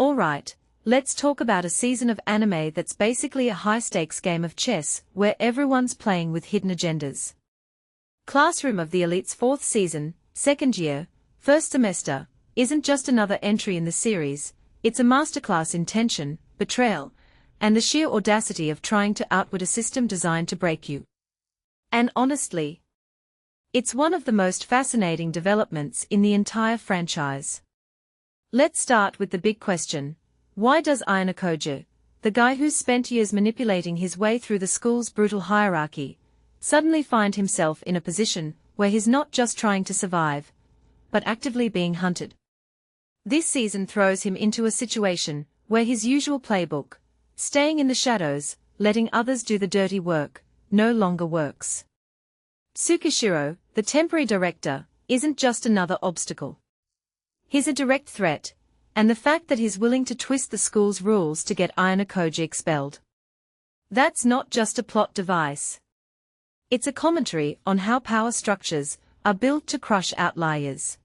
Alright, let's talk about a season of anime that's basically a high-stakes game of chess where everyone's playing with hidden agendas. Classroom of the Elite's fourth season, second year, first semester, isn't just another entry in the series, it's a masterclass in tension, betrayal, and the sheer audacity of trying to outwit a system designed to break you. And honestly, it's one of the most fascinating developments in the entire franchise. Let's start with the big question. Why does Ayanokoji, the guy who's spent years manipulating his way through the school's brutal hierarchy, suddenly find himself in a position where he's not just trying to survive, but actively being hunted? This season throws him into a situation where his usual playbook, staying in the shadows, letting others do the dirty work, no longer works. Tsukishiro, the temporary director, isn't just another obstacle. He's a direct threat, and the fact that he's willing to twist the school's rules to get Ayanokoji expelled. That's not just a plot device. It's a commentary on how power structures are built to crush outliers.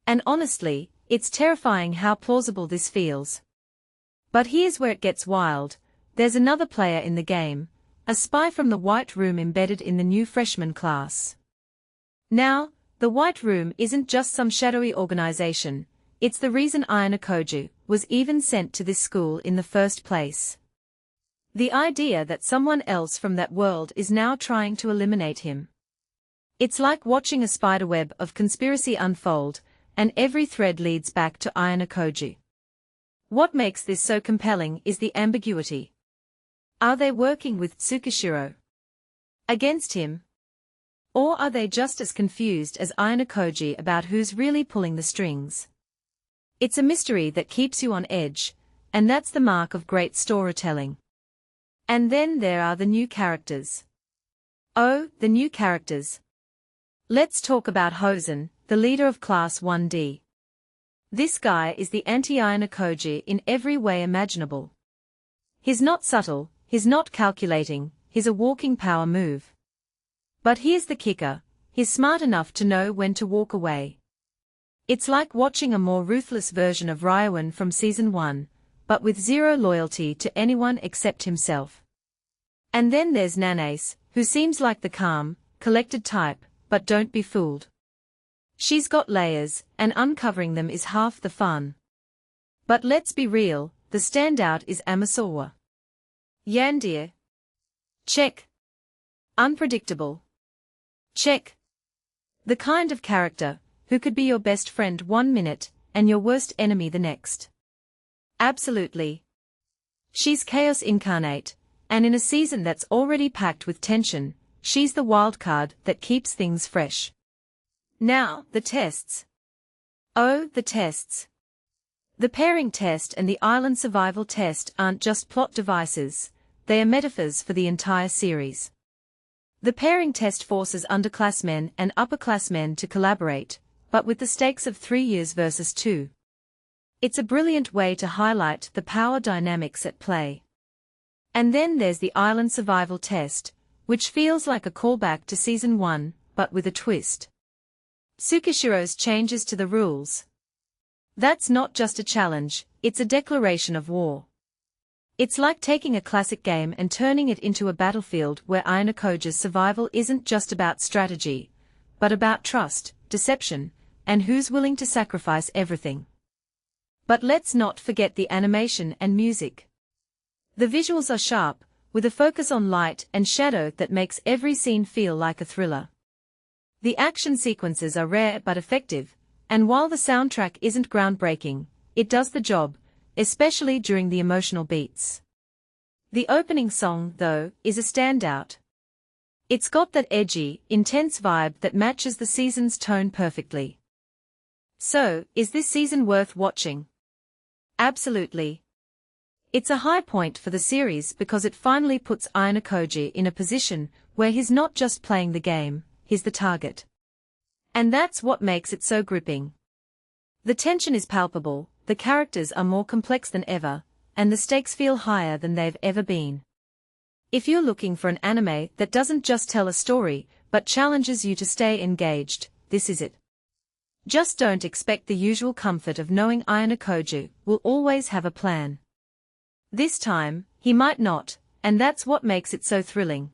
And honestly, it's terrifying how plausible this feels. But here's where it gets wild. There's another player in the game, a spy from the White Room embedded in the new freshman class. Now, the White Room isn't just some shadowy organization, it's the reason Ayanokoji was even sent to this school in the first place. The idea that someone else from that world is now trying to eliminate him. It's like watching a spiderweb of conspiracy unfold, and every thread leads back to Ayanokoji. What makes this so compelling is the ambiguity. Are they working with Tsukishiro against him? Or are they just as confused as Ayanokoji about who's really pulling the strings? It's a mystery that keeps you on edge, and that's the mark of great storytelling. And then there are the new characters. Oh, the new characters. Let's talk about Hosen, the leader of Class 1D. This guy is the anti-Ayanokoji in every way imaginable. He's not subtle, he's not calculating, he's a walking power move. But here's the kicker, he's smart enough to know when to walk away. It's like watching a more ruthless version of Ryuan from Season 1, but with zero loyalty to anyone except himself. And then there's Nanace, who seems like the calm, collected type, but don't be fooled. She's got layers, and uncovering them is half the fun. But let's be real, the standout is Amasawa. Yandere. Check. Unpredictable. Check. The kind of character who could be your best friend 1 minute, and your worst enemy the next. Absolutely. She's chaos incarnate, and in a season that's already packed with tension, she's the wildcard that keeps things fresh. Now, the tests. Oh, the tests. The pairing test and the island survival test aren't just plot devices, they are metaphors for the entire series. The pairing test forces underclassmen and upperclassmen to collaborate, but with the stakes of 3 years versus 2. It's a brilliant way to highlight the power dynamics at play. And then there's the island survival test, which feels like a callback to Season 1, but with a twist. Tsukishiro's changes to the rules. That's not just a challenge, it's a declaration of war. It's like taking a classic game and turning it into a battlefield where Ayanokoji's survival isn't just about strategy, but about trust, deception, and who's willing to sacrifice everything. But let's not forget the animation and music. The visuals are sharp, with a focus on light and shadow that makes every scene feel like a thriller. The action sequences are rare but effective, and while the soundtrack isn't groundbreaking, it does the job, especially during the emotional beats. The opening song, though, is a standout. It's got that edgy, intense vibe that matches the season's tone perfectly. So, is this season worth watching? Absolutely. It's a high point for the series because it finally puts Ayanokoji in a position where he's not just playing the game, he's the target. And that's what makes it so gripping. The tension is palpable, the characters are more complex than ever, and the stakes feel higher than they've ever been. If you're looking for an anime that doesn't just tell a story, but challenges you to stay engaged, this is it. Just don't expect the usual comfort of knowing Ayanokoji will always have a plan. This time, he might not, and that's what makes it so thrilling.